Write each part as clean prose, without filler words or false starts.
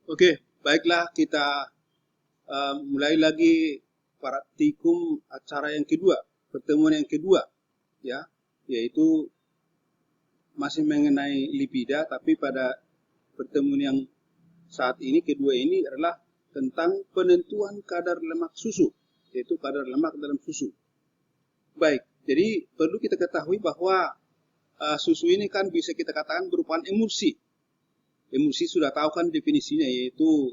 Oke, baiklah kita mulai lagi praktikum acara yang kedua, pertemuan yang kedua, ya, yaitu masih mengenai lipida, tapi pada pertemuan yang saat ini kedua ini adalah tentang penentuan kadar lemak susu, yaitu kadar lemak dalam susu. Baik, jadi perlu kita ketahui bahwa susu ini kan bisa kita katakan merupakan emulsi. Emulsi sudah tahu kan definisinya, yaitu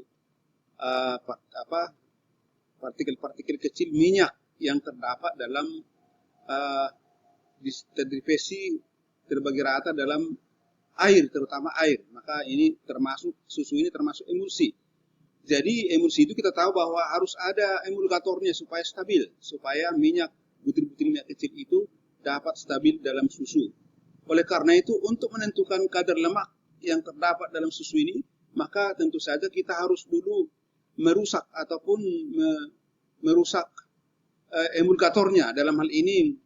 apa partikel-partikel kecil minyak yang terdapat dalam uh, terdistribusi terbagi rata dalam air, terutama air. Maka ini termasuk susu ini termasuk emulsi. Jadi emulsi itu kita tahu bahwa harus ada emulgatornya supaya stabil, supaya minyak butir-butir minyak kecil itu dapat stabil dalam susu. Oleh karena itu untuk menentukan kadar lemak yang terdapat dalam susu ini, maka tentu saja kita harus dulu merusak ataupun merusak emulgatornya. Dalam hal ini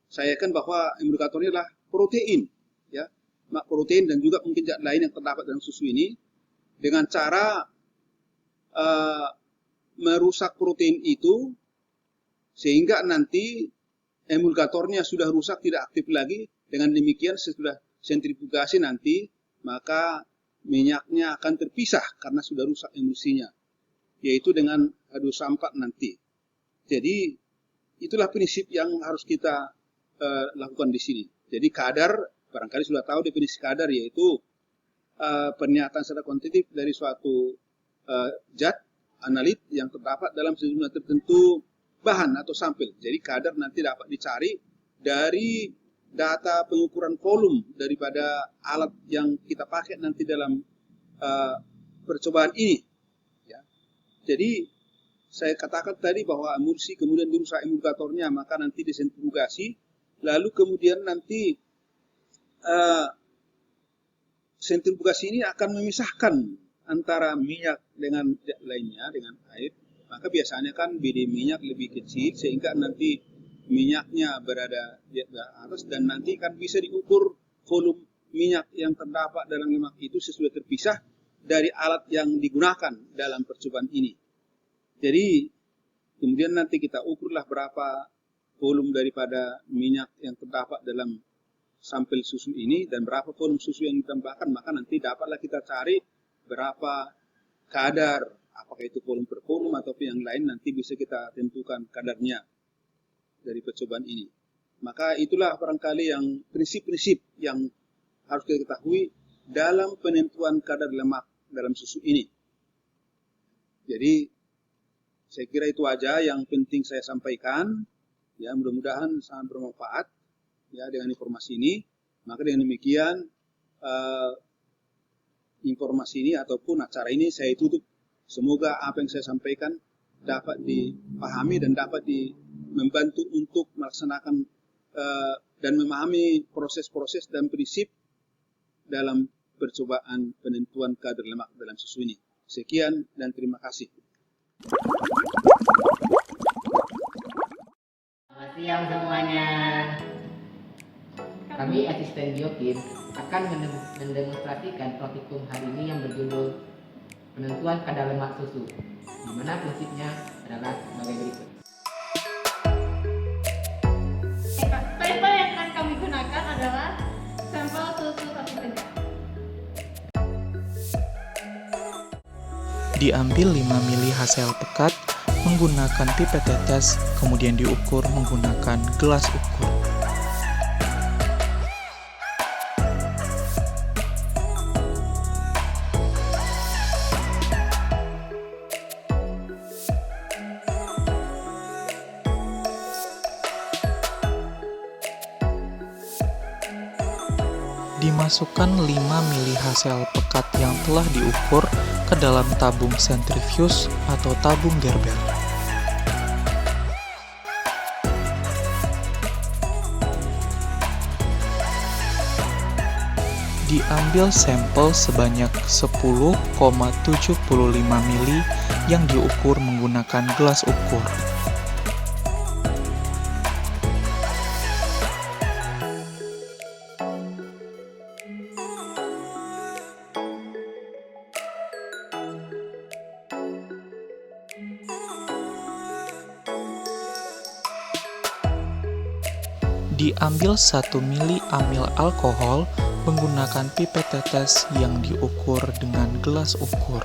saya kan bahwa emulgatornya adalah protein, ya, protein dan juga mungkin zat lain yang terdapat dalam susu ini dengan cara merusak protein itu sehingga nanti emulgatornya sudah rusak, tidak aktif lagi. Dengan demikian sesudah sentrifugasi nanti maka minyaknya akan terpisah karena sudah rusak emulsinya, yaitu dengan adu sampat nanti. Jadi itulah prinsip yang harus kita lakukan di sini. Jadi kadar, barangkali sudah tahu definisi kadar, yaitu pernyataan secara kuantitatif dari suatu zat analit yang terdapat dalam sejumlah tertentu bahan atau sampel. Jadi kadar nanti dapat dicari dari data pengukuran volume daripada alat yang kita pakai nanti dalam percobaan ini. Ya. Jadi saya katakan tadi bahwa emulsi kemudian dirusak emulgatornya, maka nanti disentrifugasi, lalu kemudian nanti sentrifugasi ini akan memisahkan antara minyak dengan lainnya, dengan air. Maka biasanya kan BD minyak lebih kecil sehingga nanti minyaknya berada di atas dan nanti kan bisa diukur volume minyak yang terdapat dalam lemak itu sesudah terpisah dari alat yang digunakan dalam percobaan ini. Jadi kemudian nanti kita ukurlah berapa volume daripada minyak yang terdapat dalam sampel susu ini dan berapa volume susu yang ditambahkan, maka nanti dapatlah kita cari berapa kadar, apakah itu volume per volume ataupun yang lain, nanti bisa kita tentukan kadarnya dari percobaan ini. Maka itulah barangkali yang prinsip-prinsip yang harus kita ketahui dalam penentuan kadar lemak dalam susu ini. Jadi saya kira itu aja yang penting saya sampaikan. Ya, mudah-mudahan sangat bermanfaat ya dengan informasi ini. Maka dengan demikian informasi ini ataupun acara ini saya tutup. Semoga apa yang saya sampaikan dapat dipahami dan dapat membantu untuk melaksanakan dan memahami proses-proses dan prinsip dalam percobaan penentuan kadar lemak dalam susu ini. Sekian dan terima kasih. Selamat siang semuanya. Kami asisten biokim akan mendemonstrasikan praktikum hari ini yang berjudul penentuan kadar lemak susu, di mana prinsipnya adalah sebagai berikut. Sampel yang akan kami gunakan adalah sampel susu 1 gram. Diambil 5 mili hasil pekat menggunakan pipet tetes, kemudian diukur menggunakan gelas ukur. Dimasukkan 5 mili hasil pekat yang telah diukur ke dalam tabung sentrifuge atau tabung Gerber. Diambil sampel sebanyak 10,75 mili yang diukur menggunakan gelas ukur. diambil 1 mili amil alkohol menggunakan pipet tetes yang diukur dengan gelas ukur.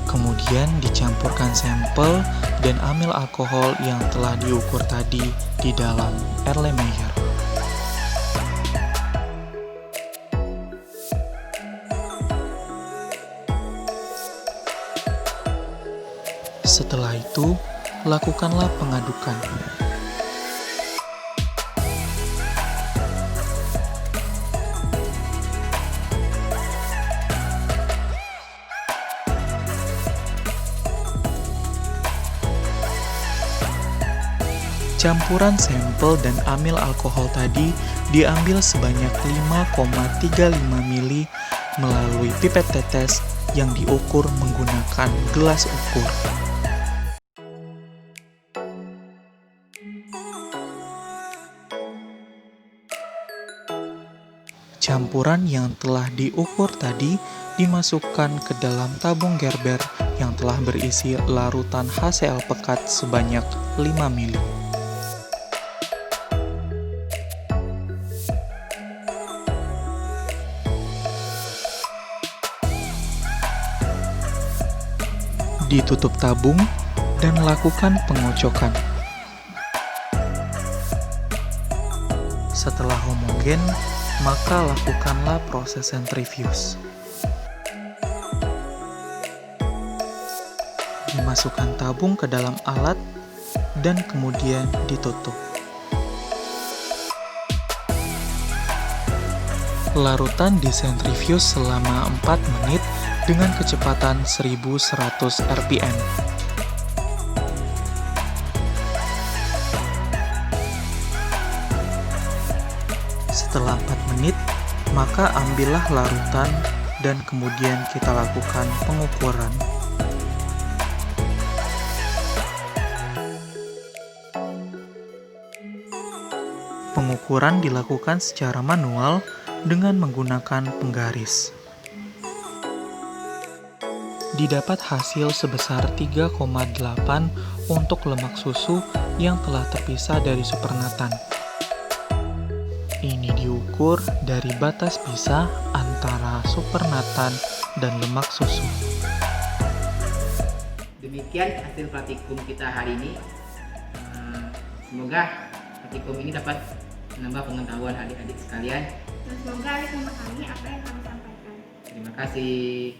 Kemudian dicampurkan sampel dan amil alkohol yang telah diukur tadi di dalam Erlenmeyer. Setelah itu, lakukanlah pengadukan. Campuran sampel dan amil alkohol tadi diambil sebanyak 5,35 mili melalui pipet tetes yang diukur menggunakan gelas ukur. Campuran yang telah diukur tadi dimasukkan ke dalam tabung Gerber yang telah berisi larutan HCl pekat sebanyak 5 mili. Ditutup tabung dan lakukan pengocokan. Setelah homogen, maka lakukanlah proses sentrifuge. Dimasukkan tabung ke dalam alat dan kemudian ditutup. Larutan disentrifuge selama 4 menit dengan kecepatan 1100 rpm. Setelah 4 menit, maka ambillah larutan dan kemudian kita lakukan pengukuran. Pengukuran dilakukan secara manual dengan menggunakan penggaris. Didapat hasil sebesar 3,8 untuk lemak susu yang telah terpisah dari supernatan. Ini diukur dari batas pisah antara supernatan dan lemak susu. Demikian hasil praktikum kita hari ini. Semoga praktikum ini dapat menambah pengetahuan adik-adik sekalian. Dan semoga adik memahami apa yang kami sampaikan. Terima kasih.